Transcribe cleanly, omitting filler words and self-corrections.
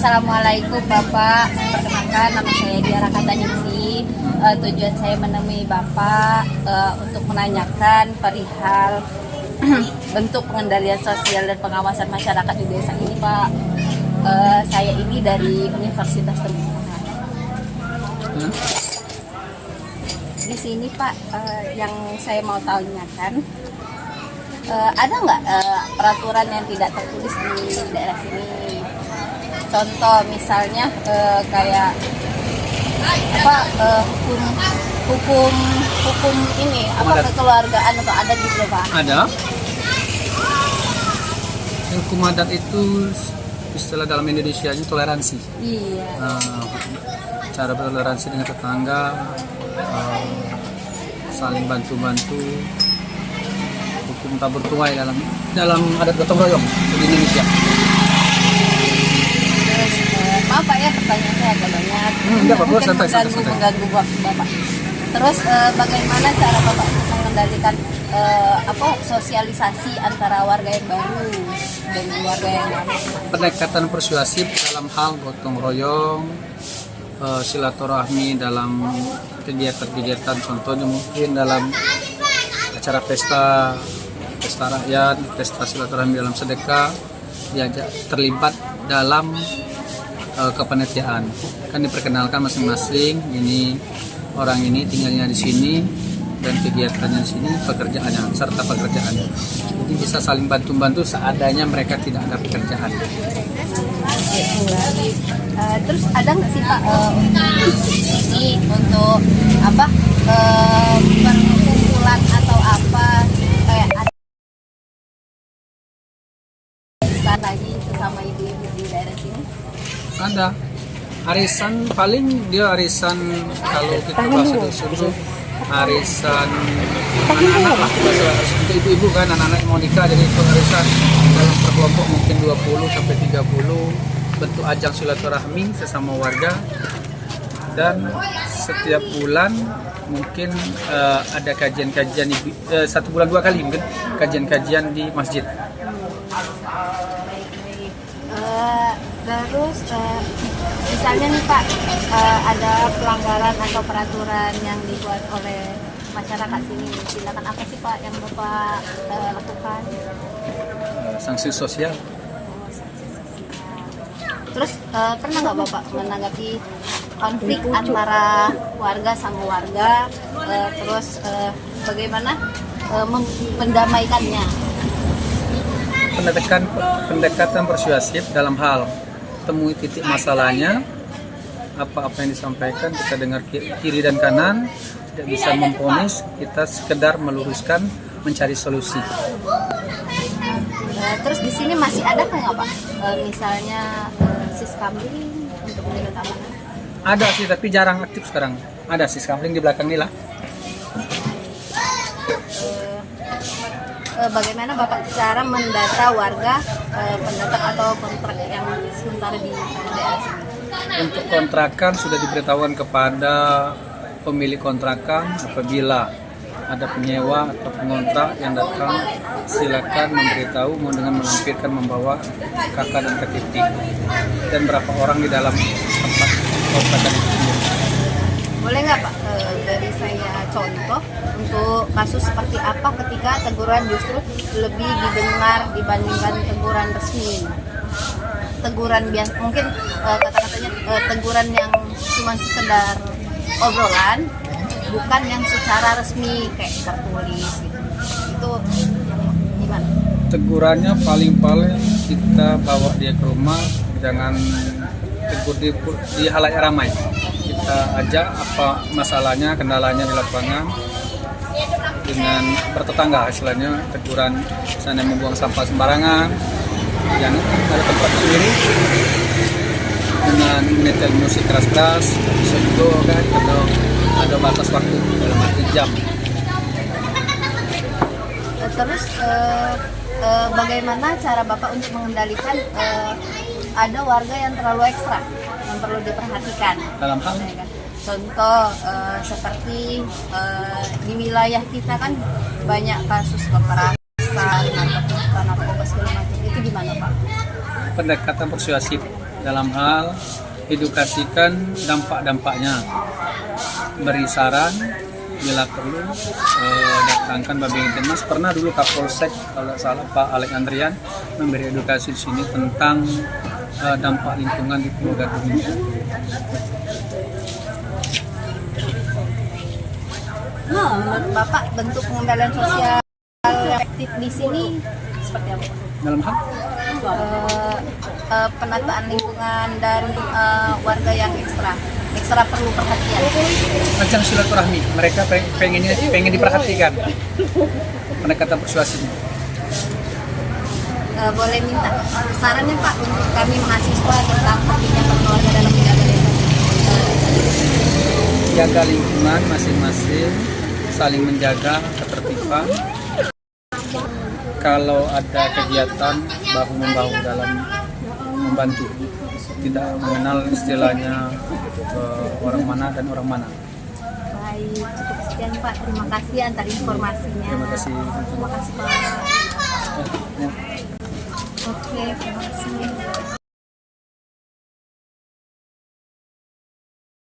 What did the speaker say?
Assalamualaikum Bapak, perkenalkan nama saya Diara Kataningsi. Tujuan saya menemui Bapak untuk menanyakan perihal bentuk pengendalian sosial dan pengawasan masyarakat di desa ini Pak. Saya ini dari Universitas Tempuran. Di sini Pak, yang saya mau tanyakan, ada nggak peraturan yang tidak tertulis di daerah sini? Contoh misalnya kayak hukum ini apa kekeluargaan atau adat gitu Pak? Ada. Hukum adat itu istilah dalam Indonesia ini toleransi. Iya. Cara bertoleransi dengan tetangga, saling bantu-bantu, hukum tabur tuai dalam adat gotong royong di Indonesia. Maaf Pak ya, pertanyaan saya agak banyak. Enggak apa-apa, Mungkin santai. mengganggu waktu Bapak. Terus bagaimana cara Bapak mengendalikan sosialisasi antara warga yang baru dengan warga yang lama? Pendekatan persuasif dalam hal gotong royong, silaturahmi dalam kegiatan-kegiatan, contohnya mungkin dalam acara pesta rakyat, pesta silaturahmi dalam sedekah, diajak terlibat dalam kepanitiaan. Kan diperkenalkan masing-masing, ini orang ini tinggalnya di sini dan kegiatannya di sini, pekerjaannya serta pekerjaannya. Jadi bisa saling bantu-bantu seadanya mereka tidak ada pekerjaan. Terus ada nggak sih Pak ini untuk perkumpulan atau apa kayak ada lagi sesama ibu-ibu di daerah sini? Ada arisan, paling dia arisan kalau kita bahasa dusun, arisan anak-anak lah, bahasa untuk ibu-ibu kan, anak-anak mau nikah, jadi itu arisan dalam perkelompok mungkin 20 sampai 30, bentuk ajang silaturahmi sesama warga. Dan setiap bulan mungkin ada kajian-kajian, 1 bulan 2 kali mungkin kajian-kajian di masjid. Terus misalnya nih Pak, ada pelanggaran atau peraturan yang dibuat oleh masyarakat sini, tindakan apa sih Pak yang Bapak lakukan? Sanksi sosial. Sanksi sosial. Terus pernah nggak Bapak menanggapi konflik antara warga sama warga, terus bagaimana mendamaikannya? Pendekatan persuasif dalam hal temui titik masalahnya, apa yang disampaikan kita dengar kiri dan kanan, tidak bisa memvonis, kita sekedar meluruskan, mencari solusi. Terus di sini masih ada nggak Pak? Misalnya siskamling untuk menjaga keamanan? Ada sih, tapi jarang aktif sekarang. Ada siskamling di belakang ini lah. Bagaimana Bapak cara mendata warga pendatang atau kontrak yang sementara di daerah sini? Untuk kontrakan sudah diberitahukan kepada pemilik kontrakan, apabila ada penyewa atau pengontrak yang datang, silakan memberitahu dengan melampirkan membawa KK dan KTP dan berapa orang di dalam tempat kontrakan itu. Boleh nggak Pak dari saya contoh untuk kasus seperti apa ketika teguran justru lebih didengar dibandingkan teguran resmi? Teguran biasa mungkin kata-katanya teguran yang cuma sekedar obrolan, bukan yang secara resmi kayak tertulis gitu. Itu gimana? Tegurannya paling kita bawa dia ke rumah, jangan tegur di halayak ramai. Kita ajak apa masalahnya, kendalanya di lapangan dengan bertetangga, istilahnya teguran misalnya membuang sampah sembarangan, yang ada tempat sendiri, dengan menyetel musik keras-keras, bisa juga kan, atau ada batas waktu dalam arti jam. Terus bagaimana cara Bapak untuk mengendalikan ada warga yang terlalu ekstra yang perlu diperhatikan? Dalam hal contoh seperti di wilayah kita kan banyak kasus kekerasan, narkoba segala macam, itu gimana Pak? pendekatan persuasif dalam hal edukasikan dampak-dampaknya, beri saran bila perlu, datangkan Babin Mas. Pernah dulu Kapolsek kalau salah Pak Alex Andrian memberi edukasi di sini tentang dampak lingkungan di Pulau Gadung ini. Menurut Bapak bentuk pengendalian sosial efektif di sini seperti apa? Dalam hal Penataan lingkungan dan warga yang ekstra perlu perhatian. macam silaturahmi, mereka pengen diperhatikan, pendekatan persuasinya. Boleh minta sarannya Pak untuk kami mahasiswa tentang pentingnya keluarga dalam menjaga desa. Jaga lingkungan masing-masing, saling menjaga ketertiban. Kalau ada kegiatan bahu-membahu dalam membantu, tidak mengenal istilahnya orang mana dan orang mana. Baik, cukup sekian Pak. Terima kasih antar informasinya. Terima kasih. Terima kasih Pak. Ya. Oke, terima kasih.